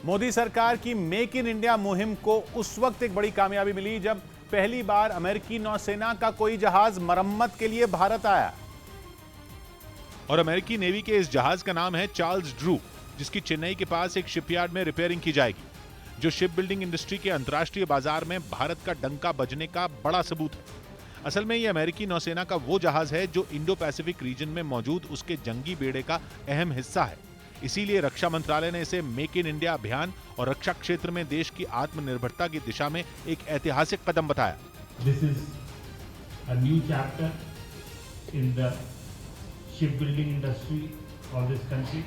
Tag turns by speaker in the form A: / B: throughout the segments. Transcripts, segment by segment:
A: मोदी सरकार की make in India मुहिम को उस वक्त एक बड़ी कामयाबी मिली जब पहली बार अमेरिकी नौसेना का कोई जहाज मरम्मत के लिए भारत आया।
B: और अमेरिकी नेवी के इस जहाज का नाम है चार्ल्स ड्रू, जिसकी चेन्नई के पास एक शिपयार्ड में रिपेयरिंग की जाएगी, जो शिप बिल्डिंग इंडस्ट्री के अंतर्राष्ट्रीय बाजार में भारत का डंका बजने का बड़ा सबूत है। असल में यह अमेरिकी नौसेना का वो जहाज है जो इंडो पैसिफिक रीजन में मौजूद उसके जंगी बेड़े का अहम हिस्सा है। इसीलिए रक्षा मंत्रालय ने इसे मेक इन इंडिया अभियान और रक्षा क्षेत्र में देश की आत्मनिर्भरता की दिशा में एक ऐतिहासिक कदम बताया।
C: This is a new chapter in the shipbuilding industry of this country.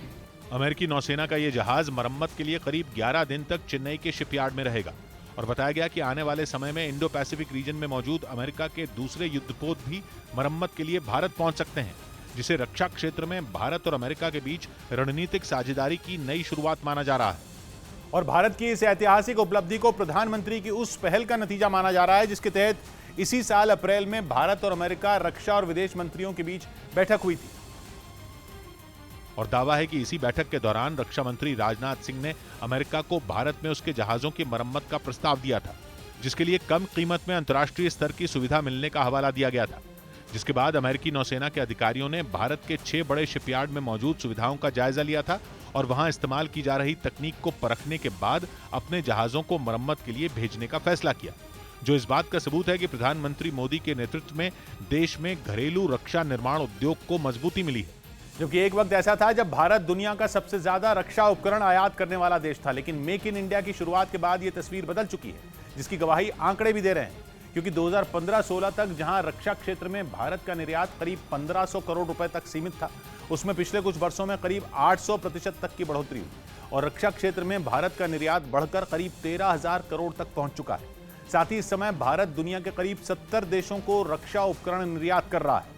B: अमेरिकी नौसेना का यह जहाज मरम्मत के लिए करीब 11 दिन तक चेन्नई के शिपयार्ड में रहेगा और बताया गया कि आने वाले समय में इंडो पैसिफिक रीजन में मौजूद अमेरिका के दूसरे युद्धपोत भी मरम्मत के लिए भारत पहुंच सकते हैं, जिसे रक्षा क्षेत्र में भारत और अमेरिका के बीच रणनीतिक साझेदारी की नई शुरुआत माना जा रहा है।
A: और भारत की इस ऐतिहासिक उपलब्धि को प्रधानमंत्री की उस पहल का नतीजा माना जा रहा है जिसके तहत इसी साल अप्रैल में भारत और अमेरिका रक्षा और विदेश मंत्रियों के बीच बैठक हुई थी।
B: और दावा है कि इसी बैठक के दौरान रक्षा मंत्री राजनाथ सिंह ने अमेरिका को भारत में उसके जहाजों की मरम्मत का प्रस्ताव दिया था, जिसके लिए कम कीमत में अंतर्राष्ट्रीय स्तर की सुविधा मिलने का हवाला दिया गया था। जिसके बाद अमेरिकी नौसेना के अधिकारियों ने भारत के 6 बड़े शिपयार्ड में मौजूद सुविधाओं का जायजा लिया था और वहां इस्तेमाल की जा रही तकनीक को परखने के बाद अपने जहाजों को मरम्मत के लिए भेजने का फैसला किया, जो इस बात का सबूत है कि प्रधानमंत्री मोदी के नेतृत्व में देश में घरेलू रक्षा निर्माण उद्योग को मजबूती मिली है।
A: जबकि एक वक्त ऐसा था जब भारत दुनिया का सबसे ज्यादा रक्षा उपकरण आयात करने वाला देश था, लेकिन मेक इन इंडिया की शुरुआत के बाद यह तस्वीर बदल चुकी है, जिसकी गवाही आंकड़े भी दे रहे हैं। क्योंकि 2015-16 तक जहां रक्षा क्षेत्र में भारत का निर्यात करीब 1500 करोड़ रुपए तक सीमित था, उसमें पिछले कुछ वर्षों में करीब 800% तक की बढ़ोतरी हुई और रक्षा क्षेत्र में भारत का निर्यात बढ़कर करीब 13,000 करोड़ तक पहुंच चुका है। साथ ही इस समय भारत दुनिया के करीब 70 देशों को रक्षा उपकरण निर्यात कर रहा है।